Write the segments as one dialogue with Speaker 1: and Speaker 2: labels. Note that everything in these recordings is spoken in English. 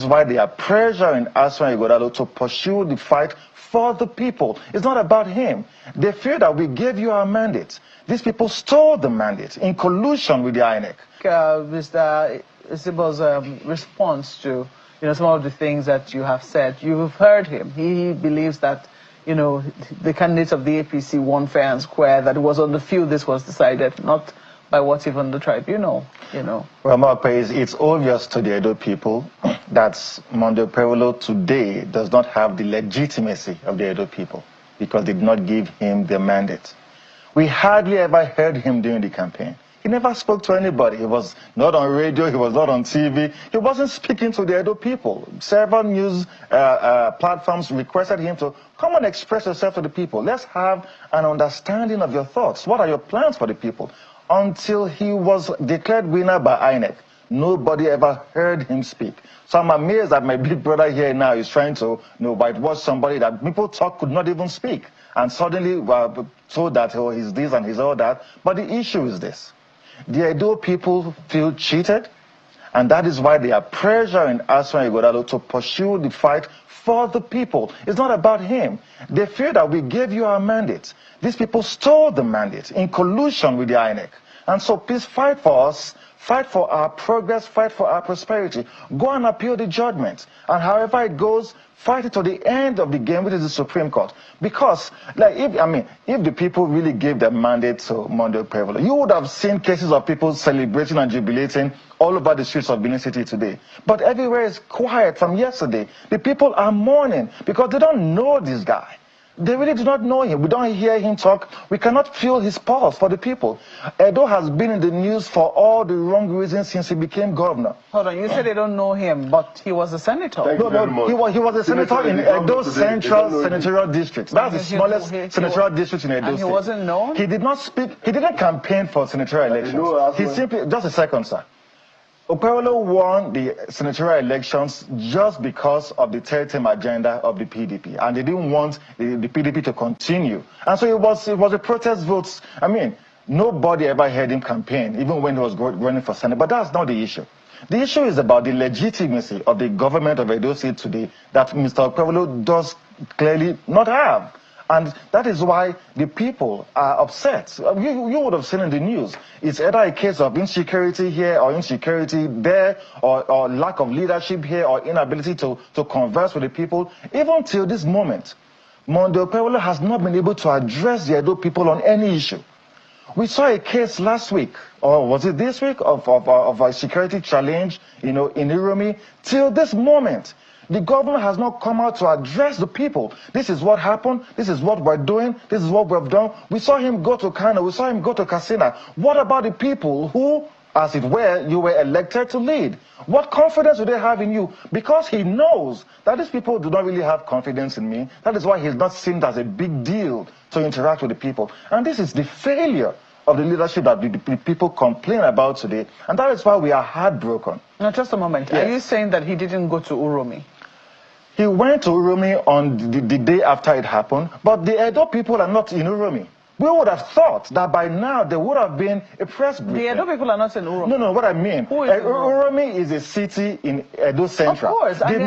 Speaker 1: That's why they are pressuring Aswan Ighodalo to pursue the fight for the people. It's not about him. They fear that we gave you our mandate. These people stole the mandate in collusion with the INEC.
Speaker 2: Mr. Isibo's response to some of the things that you have said, you've heard him. He believes that the candidates of the APC won fair and square, that it was on the field this was decided, not by what even the tribunal, Well,
Speaker 1: it's obvious to the Edo people that Okpebholo today does not have the legitimacy of the Edo people because they did not give him the mandate. We hardly ever heard him during the campaign. He never spoke to anybody. He was not on radio, he was not on TV. He wasn't speaking to the Edo people. Several news platforms requested him to come and express yourself to the people. Let's have an understanding of your thoughts. What are your plans for the people? Until he was declared winner by INEC, nobody ever heard him speak. So I'm amazed that my big brother here now is trying to whitewash somebody that people thought could not even speak. And suddenly told that he's this and he's all that. But the issue is this. The Edo people feel cheated, and that is why they are pressuring Aswan Ighodalo to pursue the fight for the people. It's not about him. They fear that we gave you our mandate. These people stole the mandate in collusion with the INEC. And so please fight for us, fight for our progress, fight for our prosperity. Go and appeal the judgment. And however it goes, fight it to the end of the game, which is the Supreme Court. Because, if the people really gave their mandate to Okpebholo, you would have seen cases of people celebrating and jubilating all over the streets of Benin City today. But everywhere is quiet from yesterday. The people are mourning because they don't know this guy. They really do not know him. We don't hear him talk. We cannot feel his pulse for the people. Edo has been in the news for all the wrong reasons since he became governor.
Speaker 2: Hold on, you said they don't know him, but he was a senator.
Speaker 1: He was a senator in Edo Central Senatorial District. That's the smallest senatorial district in Edo State.
Speaker 2: And he wasn't known?
Speaker 1: He did not speak. He didn't campaign for senatorial elections. He simply, just a second, sir. Okpebholo won the senatorial elections just because of the third-term agenda of the PDP, and they didn't want the PDP to continue. And so it was a protest vote. Nobody ever heard him campaign, even when he was running for Senate. But that's not the issue. The issue is about the legitimacy of the government of Edo State today that Mr. Okpebholo does clearly not have. And that is why the people are upset. You would have seen in the news. It's either a case of insecurity here or insecurity there, or lack of leadership here, or inability to converse with the people. Even till this moment, Okpebholo has not been able to address the Edo people on any issue. We saw a case last week, or was it this week, of a security challenge, in Uromi. Till this moment, the government has not come out to address the people. This is what happened. This is what we're doing. This is what we've done. We saw him go to Kano. We saw him go to Katsina. What about the people who, as it were, you were elected to lead? What confidence do they have in you? Because he knows that these people do not really have confidence in me. That is why he's not seen as a big deal to interact with the people. And this is the failure of the leadership that the people complain about today. And that is why we are heartbroken.
Speaker 2: Now, just a moment. Yes. Are you saying that he didn't go to Uromi?
Speaker 1: He went to Uromi on the day after it happened, but the Edo people are not in Uromi. We would have thought that by now there would have been a press briefing.
Speaker 2: The Edo people are not in Uromi.
Speaker 1: No, what I mean, Uromi is a city in Edo Central.
Speaker 2: Of course,
Speaker 1: the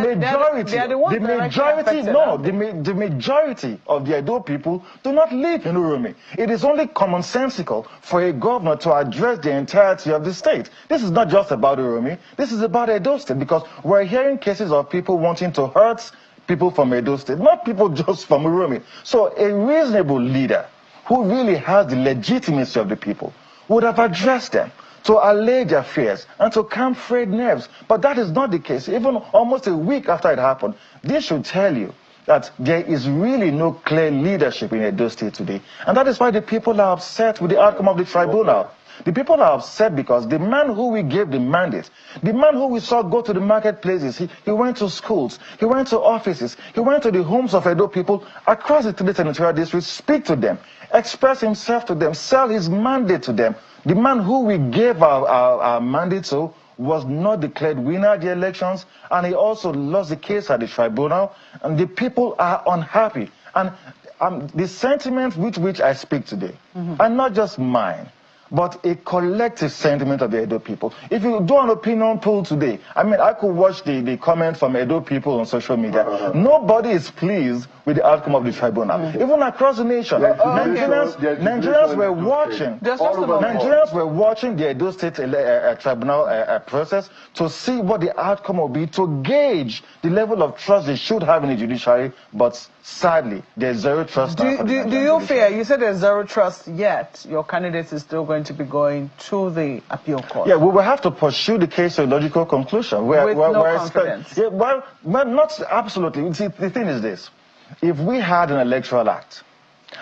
Speaker 1: majority of the Edo people do not live in Uromi. It is only commonsensical for a governor to address the entirety of the state. This is not just about Uromi. This is about Edo State, because we're hearing cases of people wanting to hurt people from Edo State, not people just from Uromi. So a reasonable leader who really has the legitimacy of the people would have addressed them to allay their fears and to calm frayed nerves. But that is not the case. Even almost a week after it happened, this should tell you that there is really no clear leadership in Edo State today. And that is why the people are upset with the outcome of the tribunal. The people are upset because the man who we gave the mandate, the man who we saw go to the marketplaces, he went to schools, he went to offices, he went to the homes of Edo people across the 3 senatorial districts, speak to them, express himself to them, sell his mandate to them. The man who we gave our mandate to was not declared winner at the elections, and he also lost the case at the tribunal, and the people are unhappy. And the sentiments with which I speak today are not just mine, but a collective sentiment of the Edo people. If you do an opinion poll today, I mean, I could watch the comment from Edo people on social media. Nobody is pleased with the outcome of the tribunal. Even across the nation, Nigerians were watching. Nigerians were watching the Edo State tribunal process to see what the outcome will be, to gauge the level of trust they should have in the judiciary. But sadly, there's zero trust.
Speaker 2: Do you fear? You said there's zero trust, yet your candidate is still going to be going to the appeal court.
Speaker 1: Yeah, we will have to pursue the case to a logical conclusion.
Speaker 2: With no confidence.
Speaker 1: Yeah, well, not absolutely. See, the thing is this: if we had an electoral act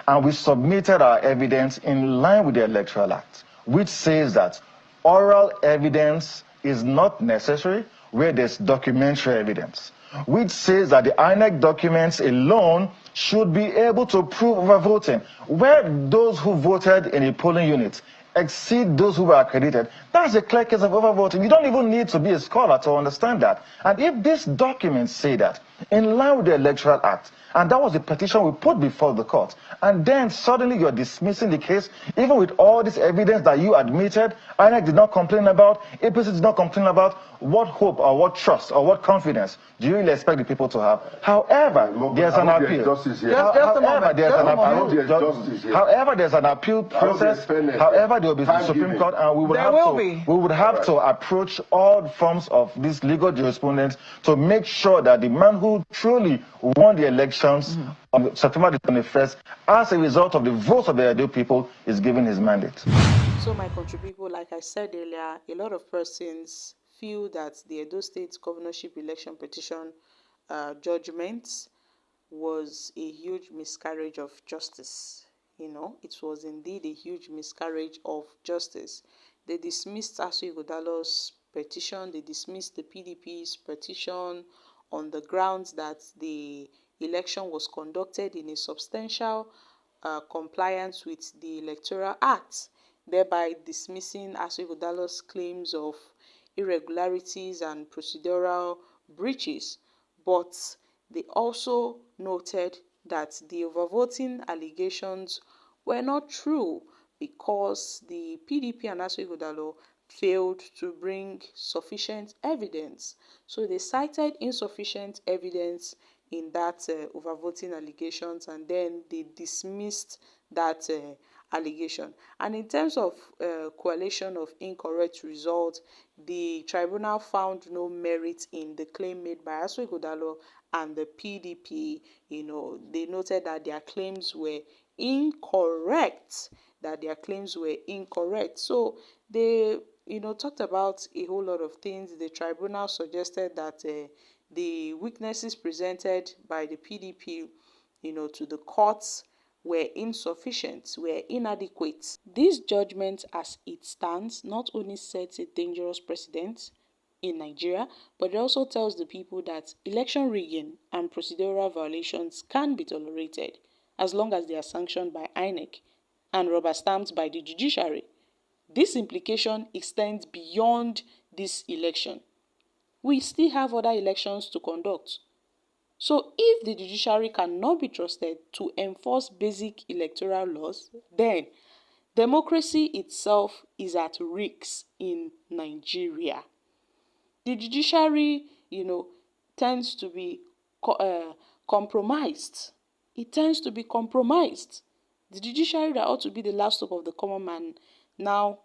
Speaker 1: and we submitted our evidence in line with the electoral act, which says that oral evidence is not necessary where there's documentary evidence, which says that the INEC documents alone should be able to prove overvoting, where those who voted in a polling unit exceed those who were accredited, that's a clear case of overvoting. You don't even need to be a scholar to understand that. And if these documents say that, in line with the Electoral Act, and that was the petition we put before the court, and then suddenly you're dismissing the case, even with all this evidence that you admitted, INEC did not complain about, APC did not complain about, what hope or what trust or what confidence do you really expect the people to have? However, there's an appeal. However, there's an appeal process. However, there will be the Supreme Court, and we would have to approach all forms of this legal jurisprudence to make sure that the man who truly won the elections on September the 21st, as a result of the votes of the Edo people, is given his mandate.
Speaker 3: So, my country people, like I said earlier, a lot of persons feel that the Edo State governorship election petition judgment was a huge miscarriage of justice. You know, it was indeed a huge miscarriage of justice. They dismissed Asu Ighodalo's petition, they dismissed the PDP's petition on the grounds that the election was conducted in a substantial compliance with the Electoral Act, thereby dismissing Asu Ighodalo's claims of irregularities and procedural breaches. But they also noted that the overvoting allegations were not true because the PDP and Asu Ighodalo failed to bring sufficient evidence. So they cited insufficient evidence in that overvoting allegations, and then they dismissed that allegation. And in terms of coalition of incorrect results, the tribunal found no merit in the claim made by Asu Ighodalo and the PDP. You know, they noted that their claims were incorrect, So they, talked about a whole lot of things. The tribunal suggested that the weaknesses presented by the PDP, to the courts were insufficient, were inadequate. This judgment as it stands not only sets a dangerous precedent in Nigeria, but it also tells the people that election rigging and procedural violations can be tolerated as long as they are sanctioned by INEC and rubber-stamped by the judiciary. This implication extends beyond this election. We still have other elections to conduct. So if the judiciary cannot be trusted to enforce basic electoral laws, then democracy itself is at risk in Nigeria. The judiciary, tends to be compromised. It tends to be compromised. The judiciary that ought to be the last hope of the common man, now,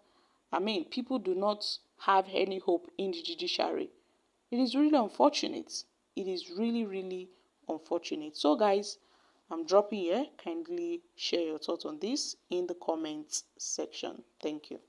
Speaker 3: people do not have any hope in the judiciary. It is really unfortunate. It is really, really unfortunate. So, guys, I'm dropping here. Kindly share your thoughts on this in the comments section. Thank you.